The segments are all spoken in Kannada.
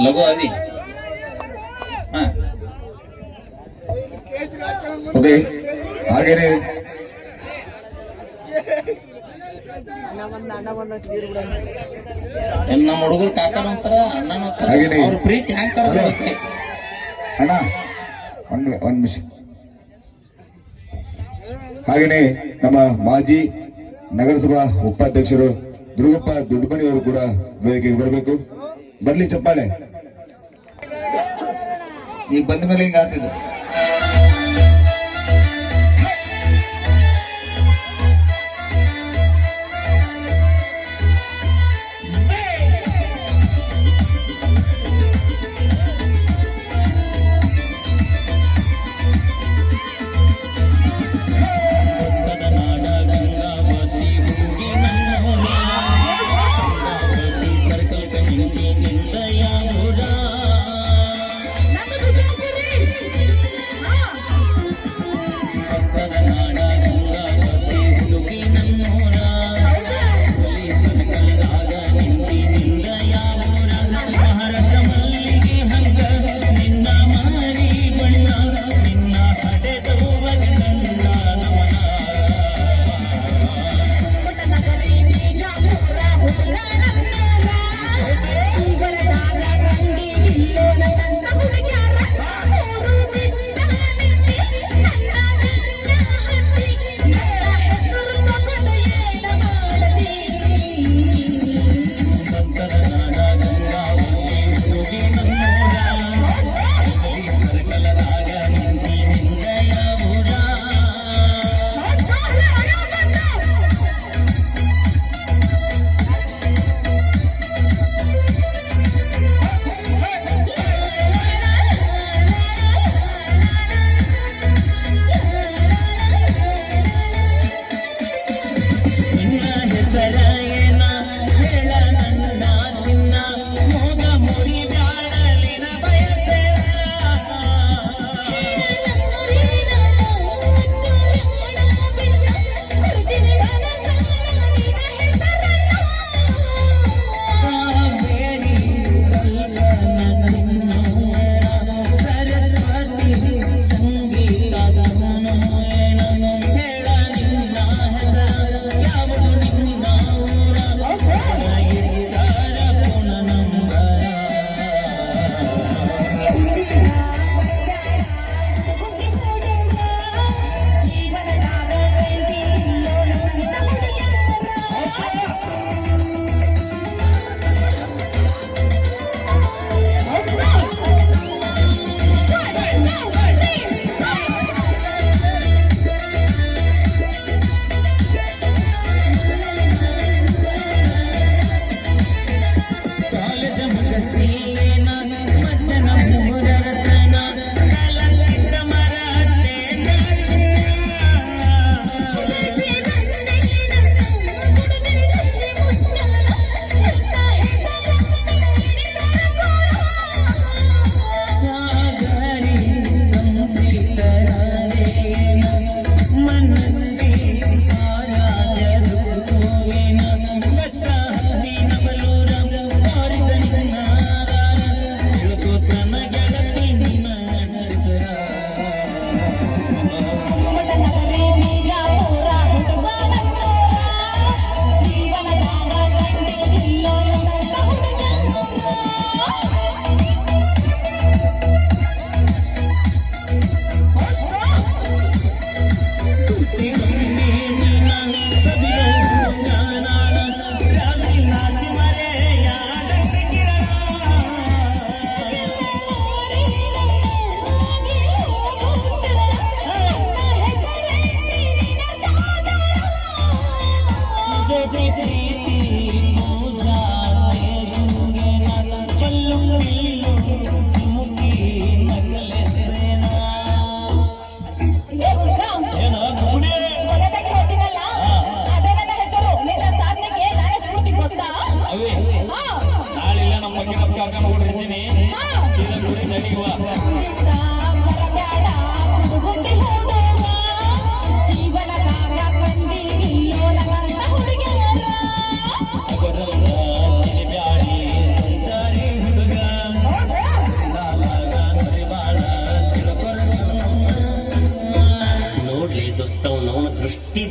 ಲಘು ಅದಿ ಓಕೆ ಹಾಗೇನೆ ನಮ್ಮ ಹುಡುಗರು ಕಾಕನ ಅಂತಾರ ಅಣ್ಣನ ಅವ್ರ ಪ್ರೀತಿ ಹ್ಯಾಂಗ್ ಕರ್ಬೇಕು ಅಣ್ಣ ಒಂದ್ ನಿಮಿಷ. ಹಾಗೇನೆ ನಮ್ಮ ಮಾಜಿ ನಗರಸಭಾ ಉಪಾಧ್ಯಕ್ಷರು ದುರ್ಗಪ್ಪ ದೊಡ್ಡಮನಿ ಅವರು ಕೂಡ ವೇದಿಕೆಗೆ ಬರಬೇಕು. ಬರ್ಲಿ ಚಪ್ಪಾಳೆ. ಈಗ ಬಂದ ಮೇಲೆ ಹಿಂಗ ಆಗ್ತಿದೆ.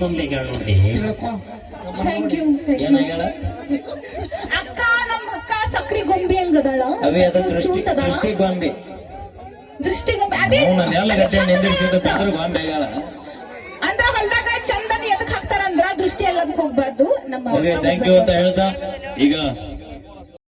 ಗೊಂಬೆ ಹೇಳ ನೋಡಿ ಥ್ಯಾಂಕ್ ಯು ಏನಾಗ್ಯಾಳ ಅಕ್ಕ ನಮ್ಮ ಅಕ್ಕ ಸಕ್ರಿ ಗೊಂಬೆ ಹಂಗದಳ ಅವೇ ಅದ ದೃಷ್ಟಿ ಗೊಂಬೆ ದೃಷ್ಟಿ ಗೊಂಬೆ ಅದೇ ಅವನ ಎಲ್ಲ ಗಟ್ಟೆ ನಿಂದಿರ್ಸಿದ ಬೆದ್ರ ಗೊಂಬೆ ಆಗ್ಯಾಳ ಅಂದ್ರ ಹೊಲ್ದಾಗ ಚಂದನ್ ಎದಕ್ ಹಾಕ್ತಾರ ಅಂದ್ರ ದೃಷ್ಟಿ ಎಲ್ಲದಕ್ ಹೋಗ್ಬಾರ್ದು ನಮ್ಮ ಓಕೆ ಥ್ಯಾಂಕ್ ಯು ಅಂತ ಹೇಳ್ತಾ ಈಗ